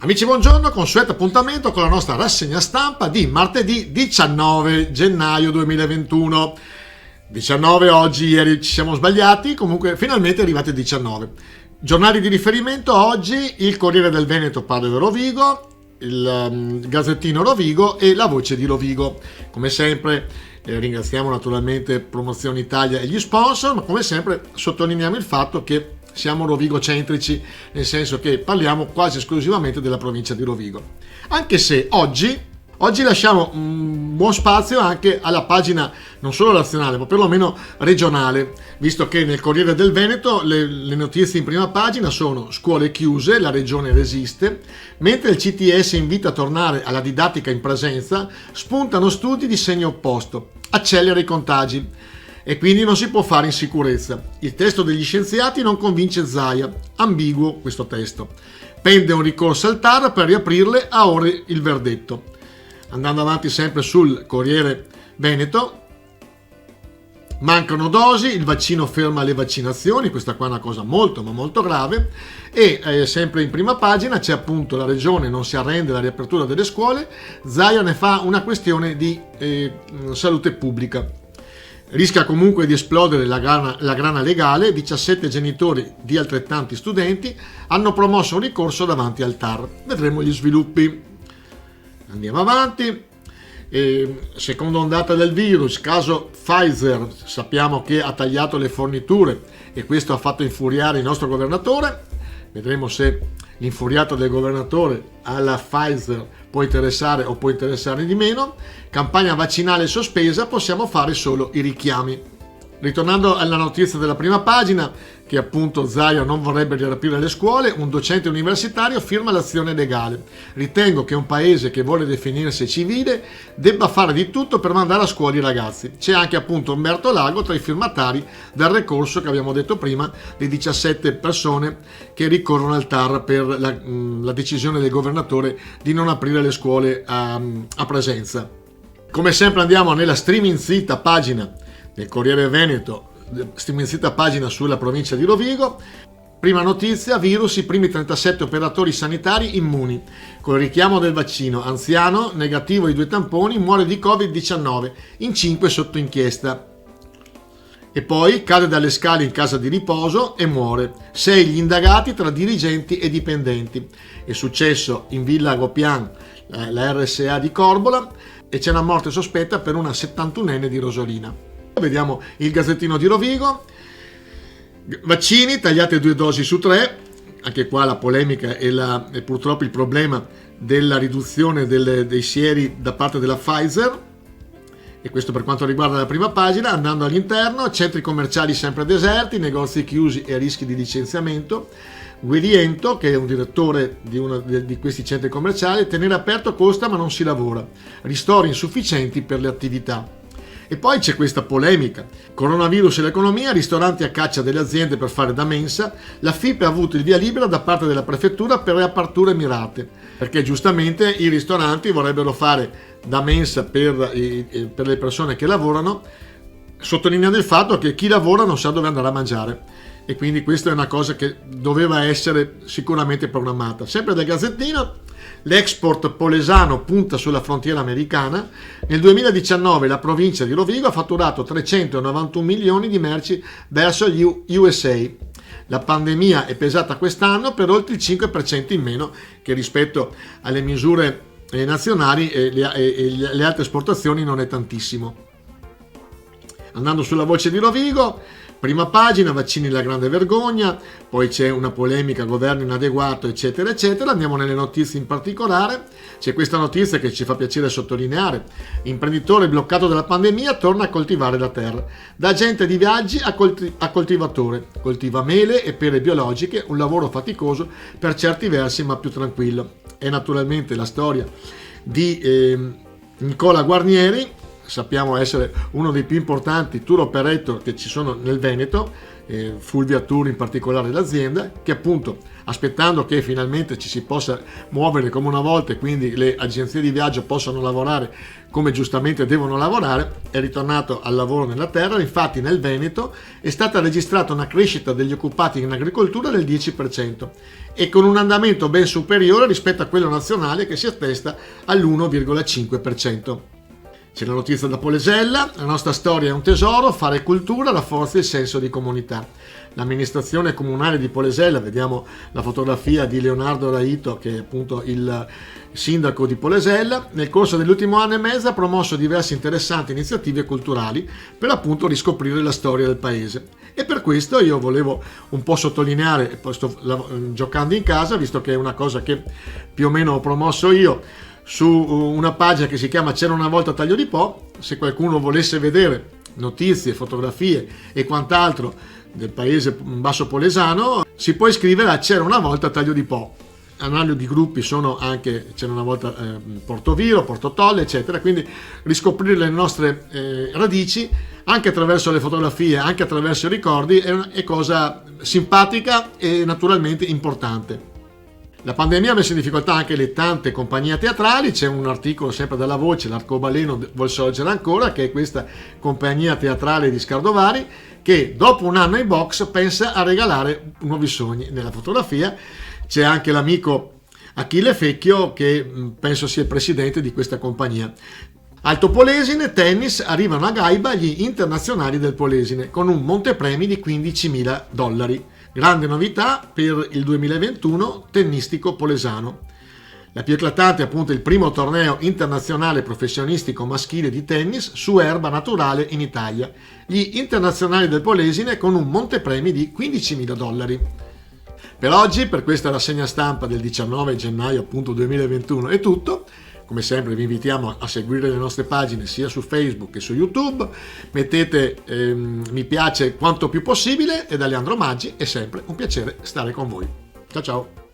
Amici, buongiorno, consueto appuntamento con la nostra rassegna stampa di martedì 19 gennaio 2021. 19 oggi, ieri ci siamo sbagliati, comunque finalmente è arrivati 19. Giornali di riferimento oggi: il Corriere del Veneto parla di Rovigo, il Gazzettino Rovigo e la Voce di Rovigo. Come sempre ringraziamo naturalmente Promozione Italia e gli sponsor, ma come sempre sottolineiamo il fatto che siamo rovigocentrici, nel senso che parliamo quasi esclusivamente della provincia di Rovigo. Anche se oggi lasciamo un buon spazio anche alla pagina non solo nazionale, ma perlomeno regionale, visto che nel Corriere del Veneto le notizie in prima pagina sono: scuole chiuse, la regione resiste, mentre il CTS invita a tornare alla didattica in presenza, spuntano studi di segno opposto, accelera i contagi. E quindi non si può fare in sicurezza. Il testo degli scienziati non convince Zaia, ambiguo questo testo. Pende un ricorso al TAR per riaprirle, a ore il verdetto. Andando avanti sempre sul Corriere Veneto, mancano dosi, il vaccino ferma le vaccinazioni, questa qua è una cosa molto ma molto grave, e sempre in prima pagina c'è appunto: la regione non si arrende alla riapertura delle scuole, Zaia ne fa una questione di salute pubblica. Rischia comunque di esplodere la grana legale. 17 genitori di altrettanti studenti hanno promosso un ricorso davanti al TAR. Vedremo gli sviluppi. Andiamo avanti. Seconda ondata del virus, caso Pfizer, sappiamo che ha tagliato le forniture e questo ha fatto infuriare il nostro governatore. Vedremo se l'infuriato del governatore alla Pfizer può interessare o può interessare di meno. Campagna vaccinale sospesa, possiamo fare solo i richiami. Ritornando alla notizia della prima pagina, che appunto Zaia non vorrebbe riaprire le scuole, un docente universitario firma l'azione legale. Ritengo che un paese che vuole definirsi civile debba fare di tutto per mandare a scuola i ragazzi. C'è anche appunto Umberto Lago tra i firmatari del ricorso che abbiamo detto prima, di 17 persone che ricorrono al TAR per la decisione del governatore di non aprire le scuole a presenza. Come sempre andiamo nella streaming zita pagina del Corriere Veneto, stiminzita pagina sulla provincia di Rovigo. Prima notizia: virus, i primi 37 operatori sanitari immuni. Col richiamo del vaccino, anziano, negativo ai 2 tamponi, muore di Covid-19, in 5 sotto inchiesta. E poi cade dalle scale in casa di riposo e muore. 6 gli indagati tra dirigenti e dipendenti. È successo in Villa Gopian, la RSA di Corbola, e c'è una morte sospetta per una 71enne di Rosolina. Vediamo il Gazzettino di Rovigo. Vaccini, tagliate 2 dosi su 3. Anche qua la polemica e purtroppo il problema della riduzione dei sieri da parte della Pfizer. E questo per quanto riguarda la prima pagina. Andando all'interno, centri commerciali sempre deserti, negozi chiusi e rischi di licenziamento. Guiriento, che è un direttore di uno di questi centri commerciali: tenere aperto costa ma non si lavora, ristori insufficienti per le attività. E poi c'è questa polemica: coronavirus e l'economia, ristoranti a caccia delle aziende per fare da mensa, la FIP ha avuto il via libera da parte della prefettura per riaperture mirate, perché giustamente i ristoranti vorrebbero fare da mensa per le persone che lavorano, sottolineando il fatto che chi lavora non sa dove andare a mangiare, e quindi questa è una cosa che doveva essere sicuramente programmata. Sempre del Gazzettino: l'export polesano punta sulla frontiera americana. Nel 2019 la provincia di Rovigo ha fatturato 391 milioni di merci verso gli USA. La pandemia è pesata quest'anno per oltre il 5% in meno che rispetto alle misure nazionali, e le altre esportazioni non è tantissimo. Andando sulla Voce di Rovigo, prima pagina: vaccini la grande vergogna, poi c'è una polemica, governo inadeguato, eccetera eccetera. Andiamo nelle notizie in particolare. C'è questa notizia che ci fa piacere sottolineare: imprenditore bloccato dalla pandemia torna a coltivare la terra, da agente di viaggi a coltivatore, coltiva mele e pere biologiche, un lavoro faticoso per certi versi ma più tranquillo. È naturalmente la storia di Nicola Guarnieri. Sappiamo essere uno dei più importanti tour operator che ci sono nel Veneto, Fulvia Tour in particolare l'azienda, che appunto aspettando che finalmente ci si possa muovere come una volta e quindi le agenzie di viaggio possano lavorare come giustamente devono lavorare, è ritornato al lavoro nella terra. Infatti nel Veneto è stata registrata una crescita degli occupati in agricoltura del 10% e con un andamento ben superiore rispetto a quello nazionale che si attesta all'1,5%. C'è la notizia da Polesella: la nostra storia è un tesoro, fare cultura rafforza il senso di comunità. L'amministrazione comunale di Polesella, vediamo la fotografia di Leonardo Raito, che è appunto il sindaco di Polesella, nel corso dell'ultimo anno e mezzo ha promosso diverse interessanti iniziative culturali per appunto riscoprire la storia del paese. E per questo io volevo un po' sottolineare, e poi sto giocando in casa, visto che è una cosa che più o meno ho promosso io, su una pagina che si chiama C'era una volta Taglio di Po. Se qualcuno volesse vedere notizie, fotografie e quant'altro del paese basso polesano, si può iscrivere a C'era una volta Taglio di Po. Analoghi di gruppi sono anche C'era una volta Portoviro, Portotolle, eccetera. Quindi riscoprire le nostre radici anche attraverso le fotografie, anche attraverso i ricordi, è cosa simpatica e naturalmente importante. La pandemia ha messo in difficoltà anche le tante compagnie teatrali. C'è un articolo sempre dalla Voce, l'Arcobaleno vuol sorgere ancora, che è questa compagnia teatrale di Scardovari, che dopo un anno in box pensa a regalare nuovi sogni. Nella fotografia c'è anche l'amico Achille Fecchio, che penso sia il presidente di questa compagnia. Alto Polesine, tennis, arrivano a Gaiba gli internazionali del Polesine con un montepremi di $15.000. Grande novità per il 2021 tennistico polesano. La più eclatante è appunto il primo torneo internazionale professionistico maschile di tennis su erba naturale in Italia. Gli internazionali del Polesine con un montepremi di $15.000. Per oggi, per questa rassegna stampa del 19 gennaio appunto 2021 è tutto. Come sempre vi invitiamo a seguire le nostre pagine sia su Facebook che su YouTube, mettete mi piace quanto più possibile, e da Leandro Maggi è sempre un piacere stare con voi. Ciao ciao!